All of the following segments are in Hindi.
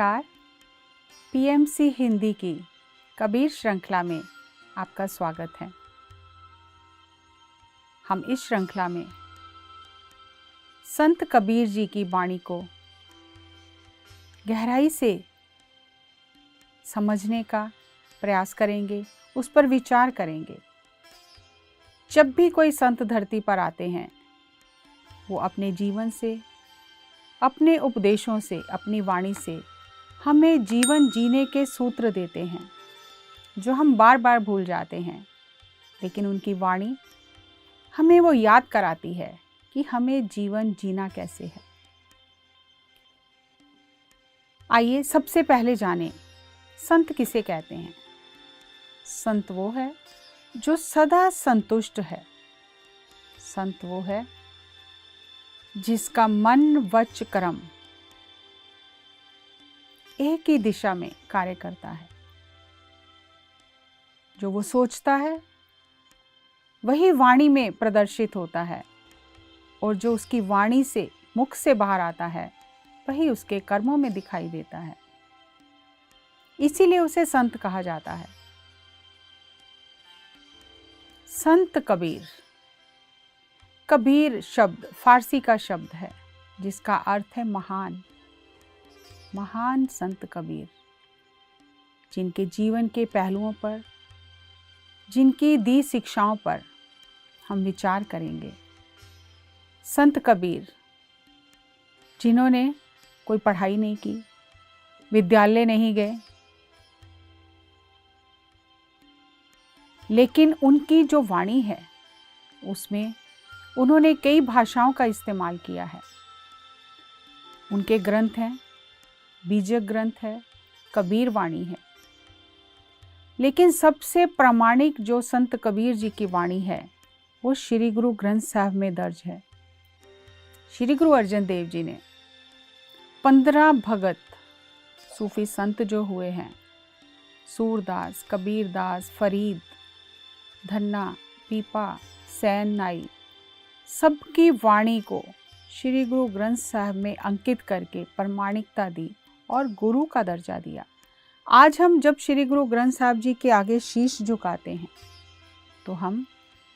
नमस्कार। पीएमसी हिंदी की कबीर श्रृंखला में आपका स्वागत है। हम इस श्रृंखला में संत कबीर जी की वाणी को गहराई से समझने का प्रयास करेंगे, उस पर विचार करेंगे। जब भी कोई संत धरती पर आते हैं, वो अपने जीवन से, अपने उपदेशों से, अपनी वाणी से हमें जीवन जीने के सूत्र देते हैं, जो हम बार बार भूल जाते हैं। लेकिन उनकी वाणी हमें वो याद कराती है कि हमें जीवन जीना कैसे है। आइए सबसे पहले जानें, संत किसे कहते हैं। संत वो है जो सदा संतुष्ट है। संत वो है जिसका मन वच कर्म एक ही दिशा में कार्य करता है। जो वो सोचता है वही वाणी में प्रदर्शित होता है, और जो उसकी वाणी से, मुख से बाहर आता है, वही उसके कर्मों में दिखाई देता है। इसीलिए उसे संत कहा जाता है। संत कबीर, कबीर शब्द फारसी का शब्द है जिसका अर्थ है महान। महान संत कबीर, जिनके जीवन के पहलुओं पर, जिनकी दी शिक्षाओं पर हम विचार करेंगे। संत कबीर जिन्होंने कोई पढ़ाई नहीं की, विद्यालय नहीं गए, लेकिन उनकी जो वाणी है उसमें उन्होंने कई भाषाओं का इस्तेमाल किया है। उनके ग्रंथ हैं, बीजक ग्रंथ है, कबीर वाणी है। लेकिन सबसे प्रामाणिक जो संत कबीर जी की वाणी है वो श्री गुरु ग्रंथ साहब में दर्ज है। श्री गुरु अर्जन देव जी ने 15 भगत सूफी संत जो हुए हैं, सूरदास, कबीरदास, फरीद, धन्ना, पीपा, सैन नाई, सबकी वाणी को श्री गुरु ग्रंथ साहब में अंकित करके प्रमाणिकता दी और गुरु का दर्जा दिया। आज हम जब श्री गुरु ग्रंथ साहब जी के आगे शीश झुकाते हैं तो हम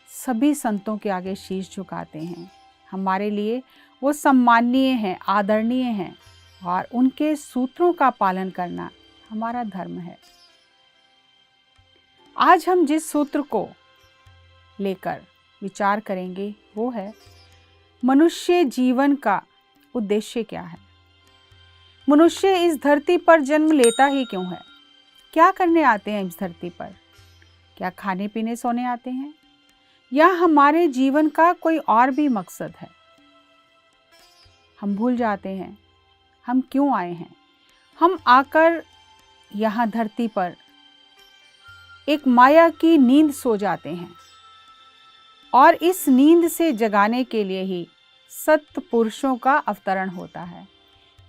सभी संतों के आगे शीश झुकाते हैं। हमारे लिए वो सम्माननीय हैं, आदरणीय हैं, और उनके सूत्रों का पालन करना हमारा धर्म है। आज हम जिस सूत्र को लेकर विचार करेंगे वो है, मनुष्य जीवन का उद्देश्य क्या है। मनुष्य इस धरती पर जन्म लेता ही क्यों है? क्या करने आते हैं इस धरती पर? क्या खाने पीने सोने आते हैं, या हमारे जीवन का कोई और भी मकसद है? हम भूल जाते हैं हम क्यों आए हैं। हम आकर यहाँ धरती पर एक माया की नींद सो जाते हैं, और इस नींद से जगाने के लिए ही सत पुरुषों का अवतरण होता है।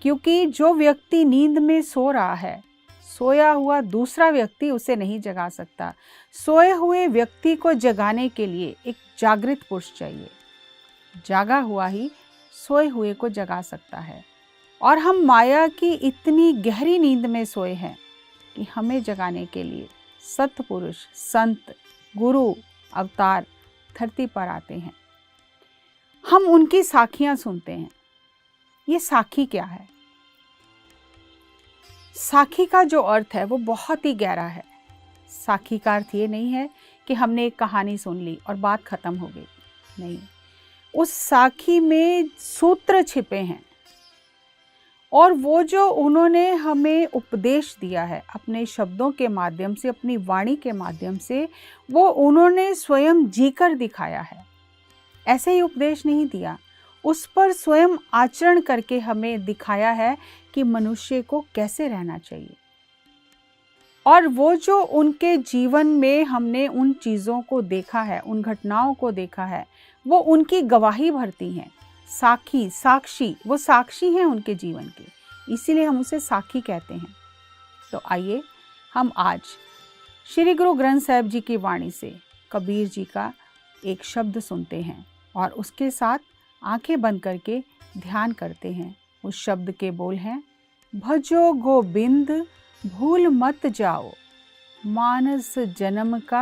क्योंकि जो व्यक्ति नींद में सो रहा है, सोया हुआ दूसरा व्यक्ति उसे नहीं जगा सकता। सोए हुए व्यक्ति को जगाने के लिए एक जागृत पुरुष चाहिए। जागा हुआ ही सोए हुए को जगा सकता है। और हम माया की इतनी गहरी नींद में सोए हैं कि हमें जगाने के लिए सत्पुरुष, संत, गुरु, अवतार धरती पर आते हैं। हम उनकी साखियां सुनते हैं। ये साखी क्या है? साखी का जो अर्थ है वो बहुत ही गहरा है। साखी का अर्थ ये नहीं है कि हमने एक कहानी सुन ली और बात खत्म हो गई। नहीं, उस साखी में सूत्र छिपे हैं, और वो जो उन्होंने हमें उपदेश दिया है अपने शब्दों के माध्यम से, अपनी वाणी के माध्यम से, वो उन्होंने स्वयं जीकर दिखाया है। ऐसे ही उपदेश नहीं दिया, उस पर स्वयं आचरण करके हमें दिखाया है कि मनुष्य को कैसे रहना चाहिए। और वो जो उनके जीवन में हमने उन चीज़ों को देखा है, उन घटनाओं को देखा है, वो उनकी गवाही भरती हैं। साखी, साक्षी, वो साक्षी हैं उनके जीवन के, इसीलिए हम उसे साखी कहते हैं। तो आइए हम आज श्री गुरु ग्रंथ साहब जी की वाणी से कबीर जी का एक शब्द सुनते हैं, और उसके साथ आंखें बंद करके ध्यान करते हैं। उस शब्द के बोल हैं, भजो गोबिंद भूल मत जाओ, मानस जन्म का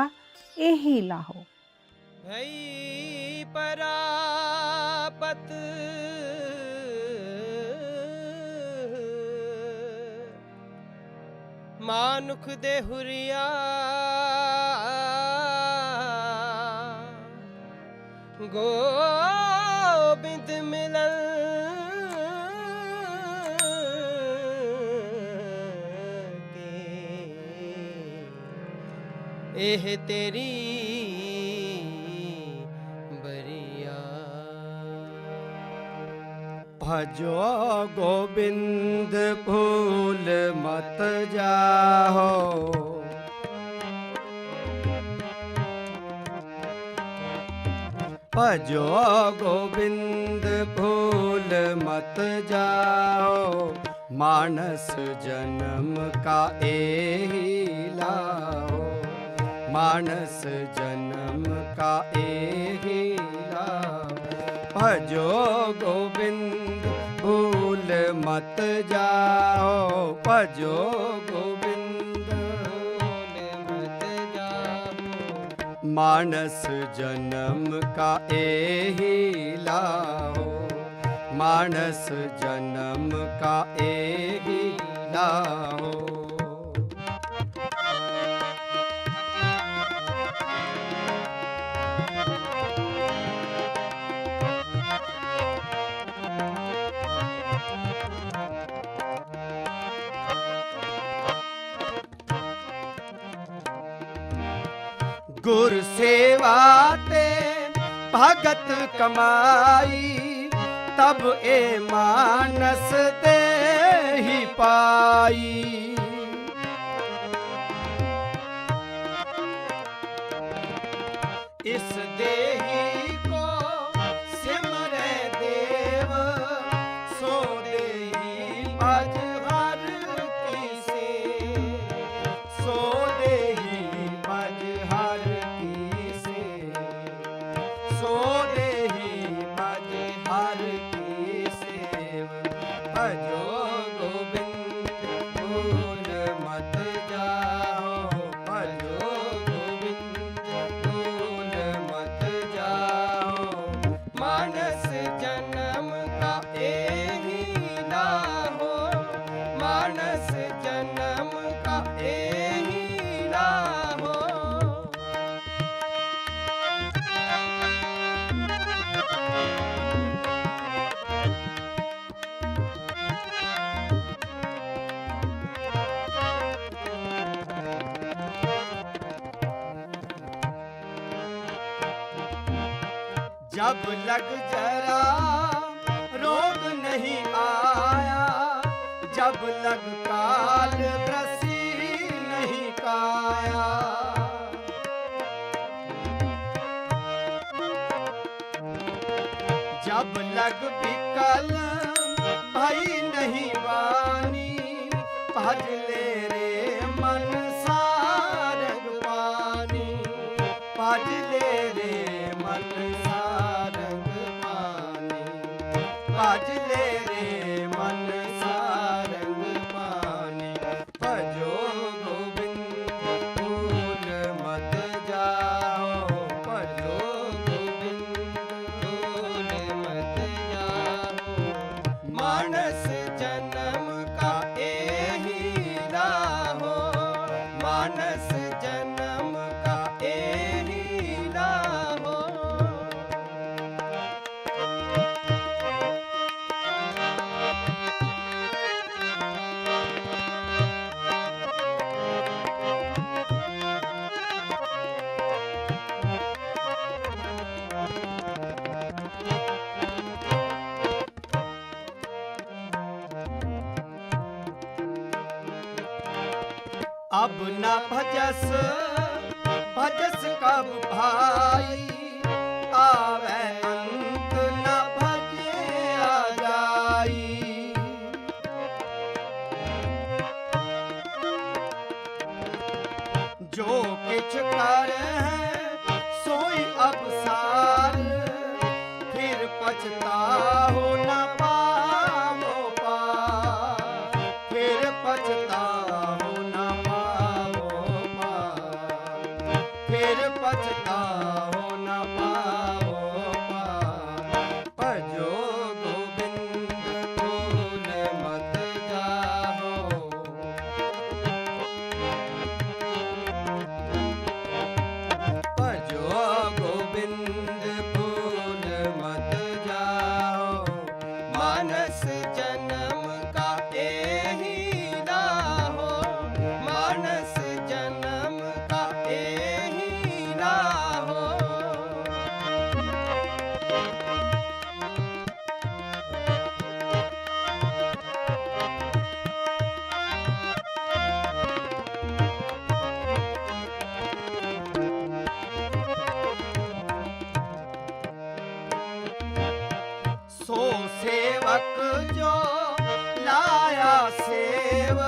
एही लाहो। भई परापत मानुख देहुरिया, गोबिंद मिलन के एह तेरी बरिया। भजो गोबिंद भूल मत जाओ, भजो गोबिंद भूल मत जाओ, मानस जन्म का एही लाओ, मानस जन्म का एही लाओ। भजो गोबिंद भूल मत जाओ, भजो गोबिंद भूल मत जाओ, मानस जन्म का एही लाओ, मानस जन्म का एही लाओ। गुर सेवा ते भगत कमाई, तब ए मानस ते ही पाई। इस देही को सिमरै देव, सो देही भज हर की से, सो देही भज हर की से, सो देही भज हर की सेव। भजो गोबिंद भूल मत जाओ, भजो गोबिंद भूल मत जाओ, मानस जन्म का एही लाहो, मानस जन्म का एही लाहो। जब लग जरा रोग नहीं आया, जब लग काल ग्रसी नहीं काया। जब लग विकल भई नहीं वानी, भज ले रे मन सारंग पानी, भज ले रे मन सारंग पानी, भज ले रे मन सारंग पानी। भजो गोबिंद भूल मत जाओ, भजो गोबिंद भूल मत जाओ, मानस जन्म का एही लाहो, मानस जन्म का एही लाहो। अब न भजस भजस कब भाई, आवे अंत न भजे आ जाई। जो किछ कर है सोई अब सार, फिर पछताहो न पावो पार, फिर पछताओ न पाओ पार। भजो गोविंद भूल मत जाओ। भजो गोविंद भूल मत जाओ। मानस जन्म का एही राहो। मानस जन्म का एही राहो। सो सेवक जो लाया सेव।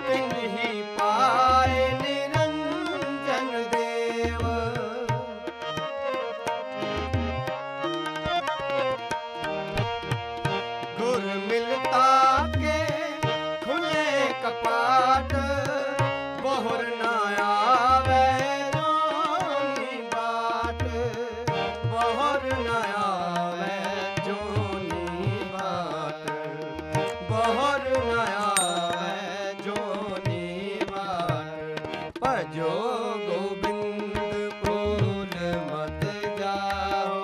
तिन्ही पाए निरंजन देव। गुर मिलता के खुले कपाट। बहुर न आवे जोनी बाट। बहुर न आवे जोनी बाट। बहुर न आवे जोनी बाट। भजो गोविंद भूल मत जाओ।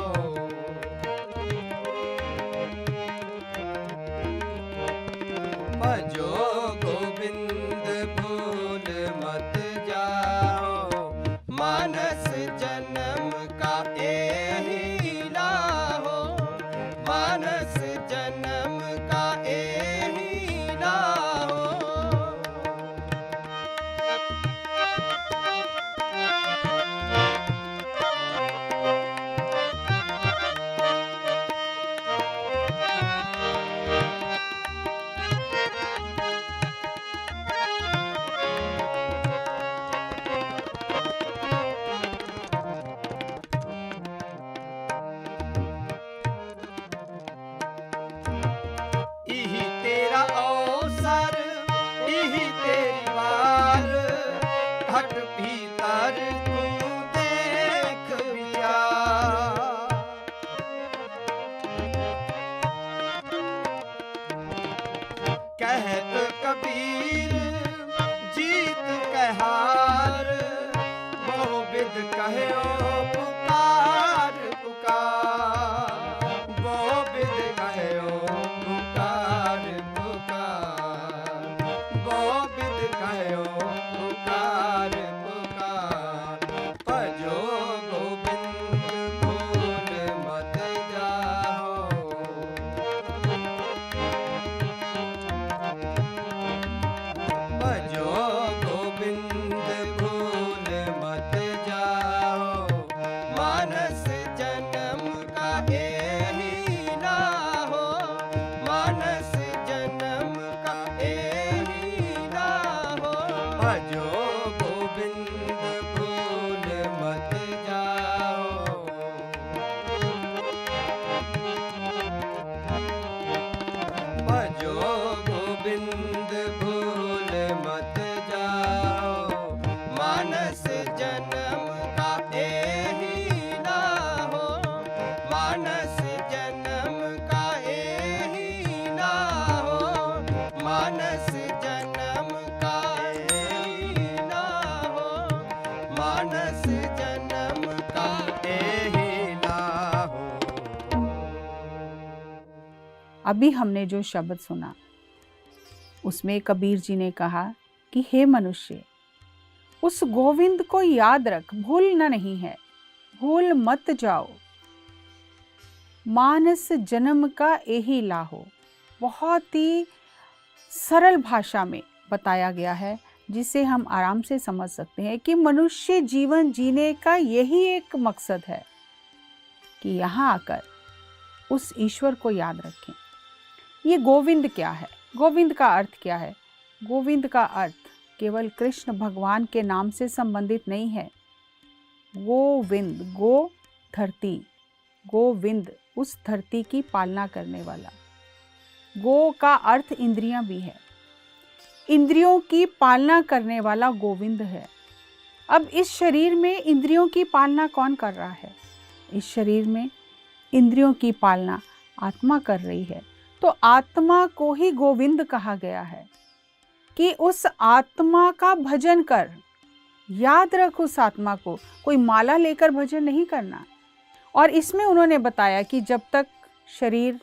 भजो गोविंद भूल मत जाओ। मानस जन्म का एही राहो। मानस जन्म का एही राहो। इही तेरा अवसर। इही तेरी बार। घट भीतर तू देख विचार। कहत कबीर जीत कहार। बहु विध कहो पुकार पुकार। बहु विध कहो पुकार पुकार। बहु विध कहो पुकार पुकार। भजो गोविंद भूल मत जाओ। भजो गोविंद भूल मत जाओ। मानस जन्म का एही राहो। मानस जन्म का एही राहो। भजो गोविंद भूल मत जाओ। भजो गोविंद भूल मत जाओ। मानस जन्म का एही राहो। मानस जन्म का एही राहो। मानस जन्म का एही राहो। मानस जन्म का एही राहो। अभी हमने जो शब्द सुना उसमें कबीर जी ने कहा कि हे मनुष्य, उस गोविंद को याद रख, भूलना नहीं है, भूल मत जाओ। मानस जन्म का यही लाहो। बहुत ही सरल भाषा में बताया गया है जिसे हम आराम से समझ सकते हैं कि मनुष्य जीवन जीने का यही एक मकसद है कि यहाँ आकर उस ईश्वर को याद रखें। ये गोविंद क्या है? गोविंद का अर्थ क्या है? गोविंद का अर्थ केवल कृष्ण भगवान के नाम से संबंधित नहीं है। गोविंद, गो धरती, गोविंद उस धरती की पालना करने वाला। गो का अर्थ इंद्रियां भी है, इंद्रियों की पालना करने वाला गोविंद है। अब इस शरीर में इंद्रियों की पालना कौन कर रहा है? इस शरीर में इंद्रियों की पालना आत्मा कर रही है। तो आत्मा को ही गोविंद कहा गया है कि उस आत्मा का भजन कर। याद रख उस आत्मा को, कोई माला लेकर भजन नहीं करना। और इसमें उन्होंने बताया कि जब तक शरीर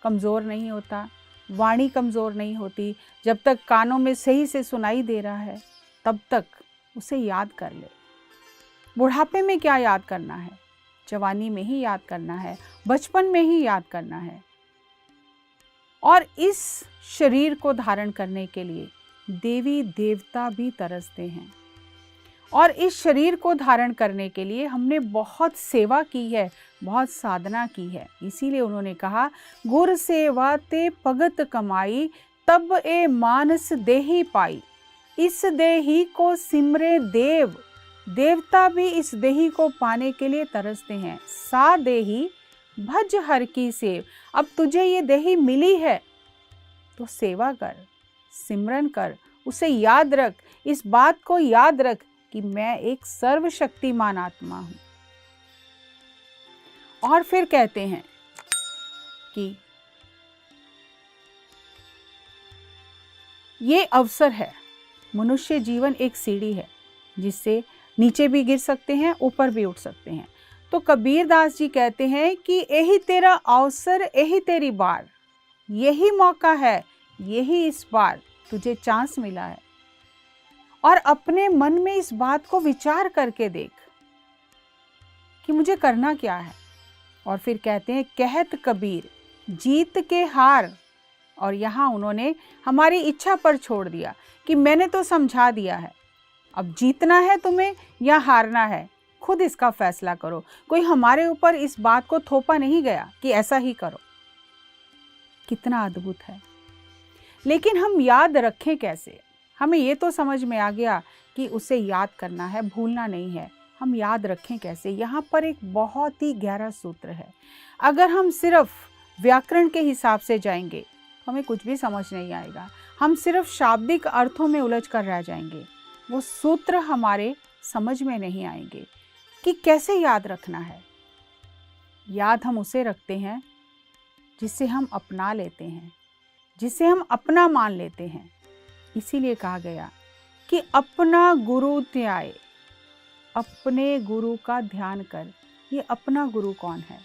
कमज़ोर नहीं होता, वाणी कमज़ोर नहीं होती, जब तक कानों में सही से सुनाई दे रहा है, तब तक उसे याद कर ले। बुढ़ापे में क्या याद करना है? जवानी में ही याद करना है, बचपन में ही याद करना है। और इस शरीर को धारण करने के लिए देवी देवता भी तरसते हैं। और इस शरीर को धारण करने के लिए हमने बहुत सेवा की है, बहुत साधना की है। इसीलिए उन्होंने कहा, गुर सेवा ते भगत कमाई, तब ए मानस देही पाई। इस देही को सिमरे देव, देवता भी इस देही को पाने के लिए तरसते हैं। सा देही भज हर की सेव। अब तुझे ये देही मिली है तो सेवा कर, सिमरन कर, उसे याद रख। इस बात को याद रख कि मैं एक सर्वशक्तिमान आत्मा हूं। और फिर कहते हैं कि ये अवसर है। मनुष्य जीवन एक सीढ़ी है जिससे नीचे भी गिर सकते हैं, ऊपर भी उठ सकते हैं। तो कबीर दास जी कहते हैं कि यही तेरा अवसर, यही तेरी बार, यही मौका है, यही इस बार तुझे चांस मिला है। और अपने मन में इस बात को विचार करके देख कि मुझे करना क्या है। और फिर कहते हैं, कहत कबीर जीत के हार। और यहाँ उन्होंने हमारी इच्छा पर छोड़ दिया कि मैंने तो समझा दिया है, अब जीतना है तुम्हें या हारना है, खुद इसका फैसला करो। कोई हमारे ऊपर इस बात को थोपा नहीं गया कि ऐसा ही करो। कितना अद्भुत है। लेकिन हम याद रखें कैसे? हमें ये तो समझ में आ गया कि उसे याद करना है, भूलना नहीं है। हम याद रखें कैसे? यहाँ पर एक बहुत ही गहरा सूत्र है। अगर हम सिर्फ व्याकरण के हिसाब से जाएंगे तो हमें कुछ भी समझ नहीं आएगा। हम सिर्फ शाब्दिक अर्थों में उलझ कर रह जाएंगे। वो सूत्र हमारे समझ में नहीं आएंगे कि कैसे याद रखना है। याद हम उसे रखते हैं जिसे हम अपना लेते हैं, जिसे हम अपना मान लेते हैं। इसीलिए कहा गया कि अपना गुरु ध्याए, अपने गुरु का ध्यान कर। ये अपना गुरु कौन है?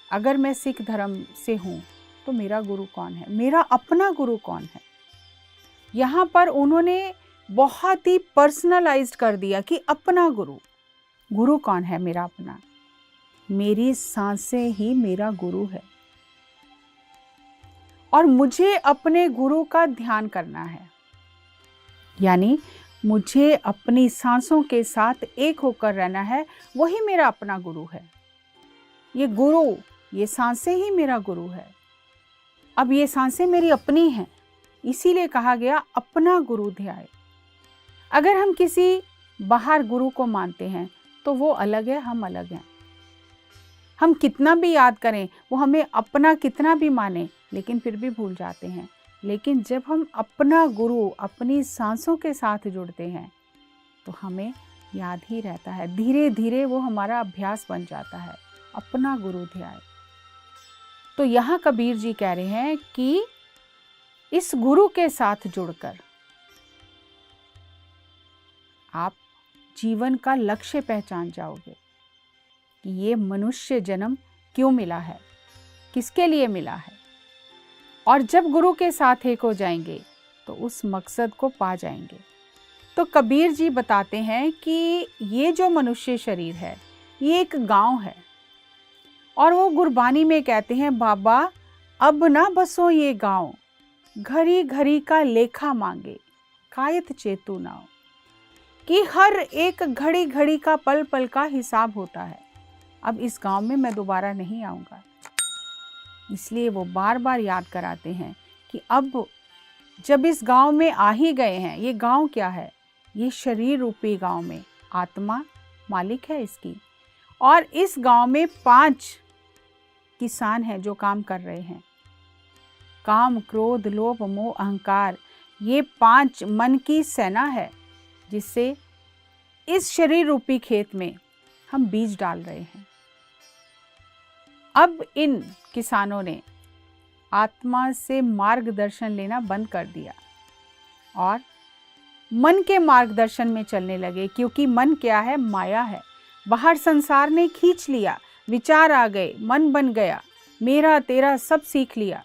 अगर मैं सिख धर्म से हूँ तो मेरा गुरु कौन है? मेरा अपना गुरु कौन है? यहाँ पर उन्होंने बहुत ही पर्सनलाइज्ड कर दिया कि अपना गुरु। गुरु कौन है मेरा अपना? मेरी सांसें ही मेरा गुरु है। और मुझे अपने गुरु का ध्यान करना है, यानी मुझे अपनी सांसों के साथ एक होकर रहना है। वही मेरा अपना गुरु है। ये गुरु, ये सांसें ही मेरा गुरु है। अब ये सांसें मेरी अपनी हैं, इसीलिए कहा गया अपना गुरु ध्याए। अगर हम किसी बाहर गुरु को मानते हैं तो वो अलग है, हम अलग हैं। हम कितना भी याद करें, वो हमें अपना कितना भी माने, लेकिन फिर भी भूल जाते हैं। लेकिन जब हम अपना गुरु अपनी सांसों के साथ जुड़ते हैं तो हमें याद ही रहता है। धीरे धीरे वो हमारा अभ्यास बन जाता है, अपना गुरु ध्यान। तो यहाँ कबीर जी कह रहे हैं कि इस गुरु के साथ जुड़कर आप जीवन का लक्ष्य पहचान जाओगे कि ये मनुष्य जन्म क्यों मिला है, किसके लिए मिला है। और जब गुरु के साथ एक हो जाएंगे तो उस मकसद को पा जाएंगे। तो कबीर जी बताते हैं कि ये जो मनुष्य शरीर है ये एक गांव है। और वो गुरबानी में कहते हैं, बाबा अब ना बसो ये गांव, घड़ी घड़ी का लेखा मांगे, कायत चेतु नाओ। कि हर एक घड़ी घड़ी का, पल पल का हिसाब होता है। अब इस गांव में मैं दोबारा नहीं आऊँगा। इसलिए वो बार बार याद कराते हैं कि अब जब इस गांव में आ ही गए हैं, ये गांव क्या है? ये शरीर रूपी गांव में आत्मा मालिक है इसकी। और इस गांव में 5 किसान हैं जो काम कर रहे हैं। काम, क्रोध, लोभ, मोह, अहंकार, ये 5 मन की सेना है जिससे इस शरीर रूपी खेत में हम बीज डाल रहे हैं। अब इन किसानों ने आत्मा से मार्गदर्शन लेना बंद कर दिया और मन के मार्गदर्शन में चलने लगे, क्योंकि मन क्या है? माया है। बाहर संसार ने खींच लिया, विचार आ गए, मन बन गया, मेरा तेरा सब सीख लिया,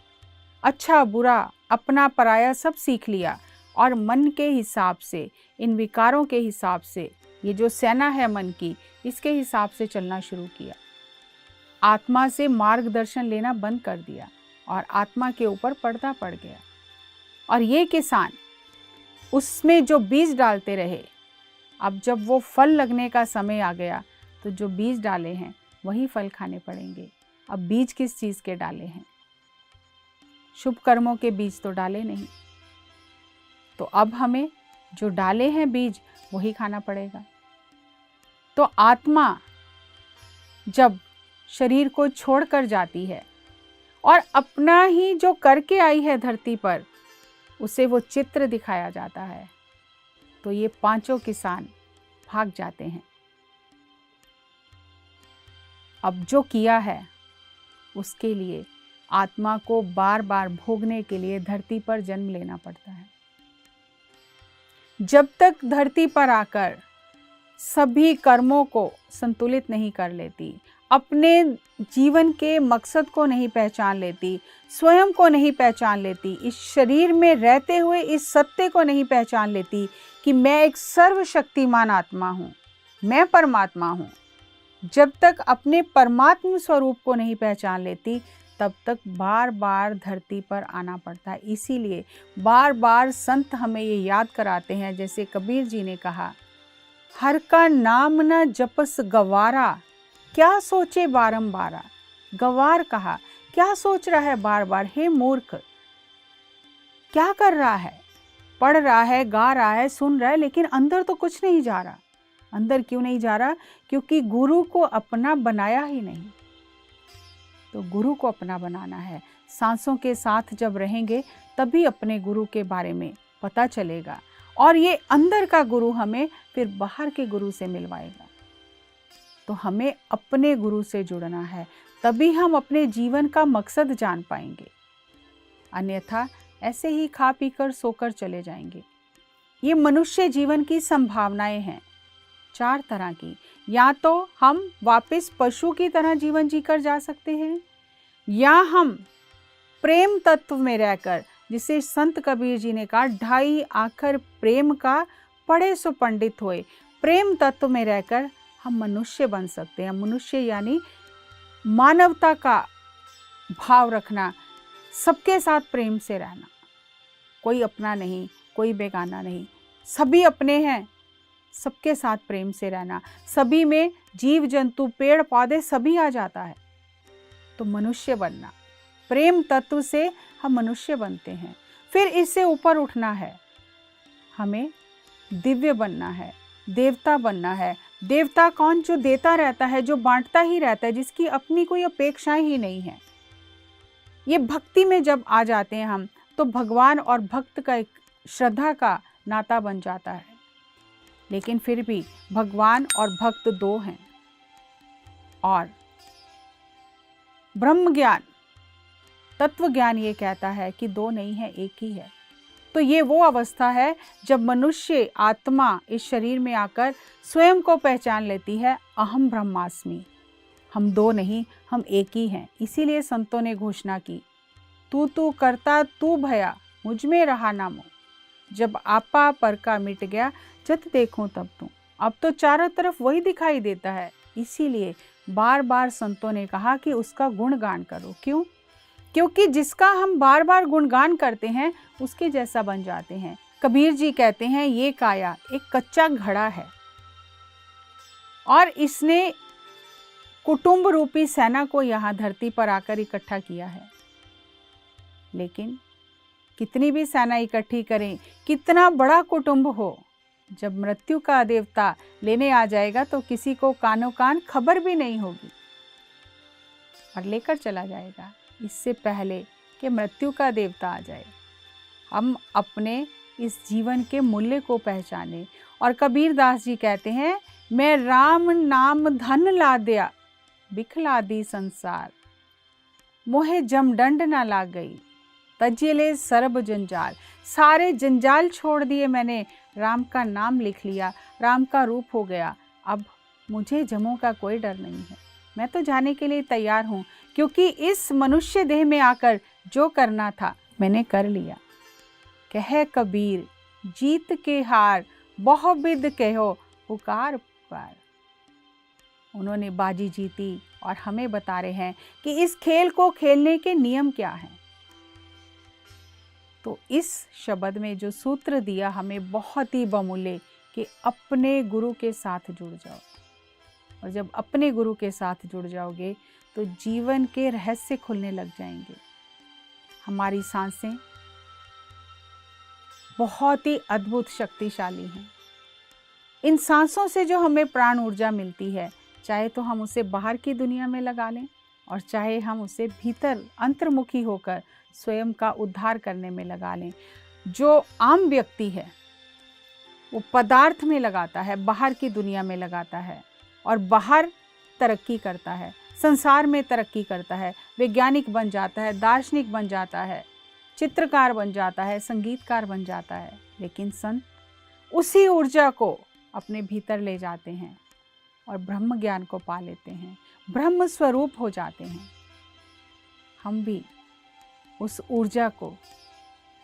अच्छा बुरा अपना पराया सब सीख लिया, और मन के हिसाब से, इन विकारों के हिसाब से, ये जो सेना है मन की, इसके हिसाब से चलना शुरू किया। आत्मा से मार्गदर्शन लेना बंद कर दिया और आत्मा के ऊपर पर्दा पड़ गया। और ये किसान उसमें जो बीज डालते रहे, अब जब वो फल लगने का समय आ गया तो जो बीज डाले हैं वही फल खाने पड़ेंगे। अब बीज किस चीज़ के डाले हैं? शुभ कर्मों के बीज तो डाले नहीं, तो अब हमें जो डाले हैं बीज वही खाना पड़ेगा। तो आत्मा जब शरीर को छोड़कर जाती है और अपना ही जो करके आई है धरती पर, उसे वो चित्र दिखाया जाता है, तो ये पांचों किसान भाग जाते हैं। अब जो किया है उसके लिए आत्मा को बार बार भोगने के लिए धरती पर जन्म लेना पड़ता है। जब तक धरती पर आकर सभी कर्मों को संतुलित नहीं कर लेती, अपने जीवन के मकसद को नहीं पहचान लेती, स्वयं को नहीं पहचान लेती, इस शरीर में रहते हुए इस सत्य को नहीं पहचान लेती कि मैं एक सर्वशक्तिमान आत्मा हूँ, मैं परमात्मा हूँ, जब तक अपने परमात्म स्वरूप को नहीं पहचान लेती, तब तक बार बार धरती पर आना पड़ता है। इसीलिए बार बार संत हमें ये याद कराते हैं, जैसे कबीर जी ने कहा, हर का नाम न जपस गवारा, क्या सोचे बारंबारा। गवार कहा, क्या सोच रहा है बार बार? हे मूर्ख, क्या कर रहा है? पढ़ रहा है, गा रहा है, सुन रहा है, लेकिन अंदर तो कुछ नहीं जा रहा। अंदर क्यों नहीं जा रहा? क्योंकि गुरु को अपना बनाया ही नहीं। तो गुरु को अपना बनाना है। सांसों के साथ जब रहेंगे तभी अपने गुरु के बारे में पता चलेगा, और ये अंदर का गुरु हमें फिर बाहर के गुरु से मिलवाएगा। तो हमें अपने गुरु से जुड़ना है, तभी हम अपने जीवन का मकसद जान पाएंगे। अन्यथा ऐसे ही खा पीकर सोकर चले जाएंगे। ये मनुष्य जीवन की संभावनाएं हैं, 4 तरह की। या तो हम वापस पशु की तरह जीवन जीकर जा सकते हैं, या हम प्रेम तत्व में रहकर, जिसे संत कबीर जी ने कहा, 2.5 आखर प्रेम का पढ़े सो पंडित होए, प्रेम तत्व में रहकर हम मनुष्य बन सकते हैं। मनुष्य यानी मानवता का भाव रखना, सबके साथ प्रेम से रहना, कोई अपना नहीं, कोई बेगाना नहीं, सभी अपने हैं, सबके साथ प्रेम से रहना। सभी में जीव जंतु पेड़ पौधे सभी आ जाता है। तो मनुष्य बनना, प्रेम तत्व से हम मनुष्य बनते हैं। फिर इससे ऊपर उठना है, हमें दिव्य बनना है, देवता बनना है। देवता कौन? जो देता रहता है, जो बांटता ही रहता है, जिसकी अपनी कोई अपेक्षाएं ही नहीं है। ये भक्ति में जब आ जाते हैं हम, तो भगवान और भक्त का एक श्रद्धा का नाता बन जाता है। लेकिन फिर भी भगवान और भक्त 2 हैं, और ब्रह्म ज्ञान, तत्व ज्ञान ये कहता है कि 2 नहीं है, एक ही है। तो ये वो अवस्था है जब मनुष्य आत्मा इस शरीर में आकर स्वयं को पहचान लेती है, अहम ब्रह्मास्मि, हम 2 नहीं, हम एक ही हैं। इसीलिए संतों ने घोषणा की, तू करता तू भया, मुझ में रहा ना मोह। जब आपा पर का मिट गया, जब देखूं तब तू। अब तो चारों तरफ वही दिखाई देता है। इसीलिए बार बार संतों ने कहा कि उसका गुणगान करो। क्यों? क्योंकि जिसका हम बार बार गुणगान करते हैं उसके जैसा बन जाते हैं। कबीर जी कहते हैं, ये काया एक कच्चा घड़ा है और इसने कुटुंब रूपी सेना को यहाँ धरती पर आकर इकट्ठा किया है। लेकिन कितनी भी सेना इकट्ठी करें, कितना बड़ा कुटुंब हो, जब मृत्यु का देवता लेने आ जाएगा तो किसी को कानो कान खबर भी नहीं होगी और लेकर चला जाएगा, इससे पहले कि मृत्यु का देवता आ जाए। हम अपने इस जीवन के मूल्य को पहचाने और कबीर दास जी कहते हैं, मैं राम नाम धन ला दिया, बिखला दी संसार, मोहे जमदंड ना लाग गई, तजिले सरब जंजाल। सारे जंजाल छोड़ दिए मैंने, राम का नाम लिख लिया, राम का रूप हो गया, अब मुझे जमों का कोई डर नहीं है। मैं तो जाने के लिए तैयार हूँ, क्योंकि इस मनुष्य देह में आकर जो करना था मैंने कर लिया। कह कबीर जीत के हार, बहुबिद कहो पुकार पुकार। उन्होंने बाजी जीती और हमें बता रहे हैं कि इस खेल को खेलने के नियम क्या हैं। तो इस शब्द में जो सूत्र दिया हमें बहुत ही बहुमूल्य, कि अपने गुरु के साथ जुड़ जाओ। और जब अपने गुरु के साथ जुड़ जाओगे तो जीवन के रहस्य खुलने लग जाएंगे। हमारी सांसें बहुत ही अद्भुत शक्तिशाली हैं। इन सांसों से जो हमें प्राण ऊर्जा मिलती है, चाहे तो हम उसे बाहर की दुनिया में लगा लें और चाहे हम उसे भीतर अंतर्मुखी होकर स्वयं का उद्धार करने में लगा लें। जो आम व्यक्ति है वो पदार्थ में लगाता है, बाहर की दुनिया में लगाता है और बाहर तरक्की करता है, संसार में तरक्की करता है, वैज्ञानिक बन जाता है, दार्शनिक बन जाता है, चित्रकार बन जाता है, संगीतकार बन जाता है। लेकिन संत उसी ऊर्जा को अपने भीतर ले जाते हैं और ब्रह्म ज्ञान को पा लेते हैं, ब्रह्म स्वरूप हो जाते हैं। हम भी उस ऊर्जा को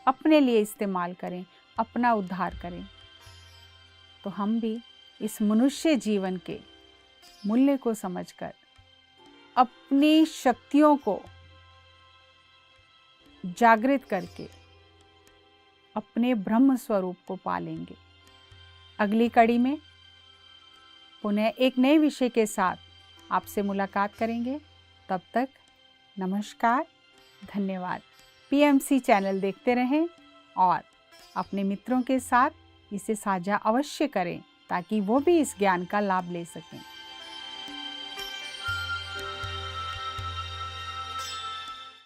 अपने लिए इस्तेमाल करें, अपना उद्धार करें, तो हम भी इस मनुष्य जीवन के मूल्य को समझकर अपनी शक्तियों को जागृत करके अपने ब्रह्म स्वरूप को पा लेंगे। अगली कड़ी में पुनः एक नए विषय के साथ आपसे मुलाकात करेंगे। तब तक नमस्कार, धन्यवाद। पीएमसी चैनल देखते रहें और अपने मित्रों के साथ इसे साझा अवश्य करें ताकि वो भी इस ज्ञान का लाभ ले सकें।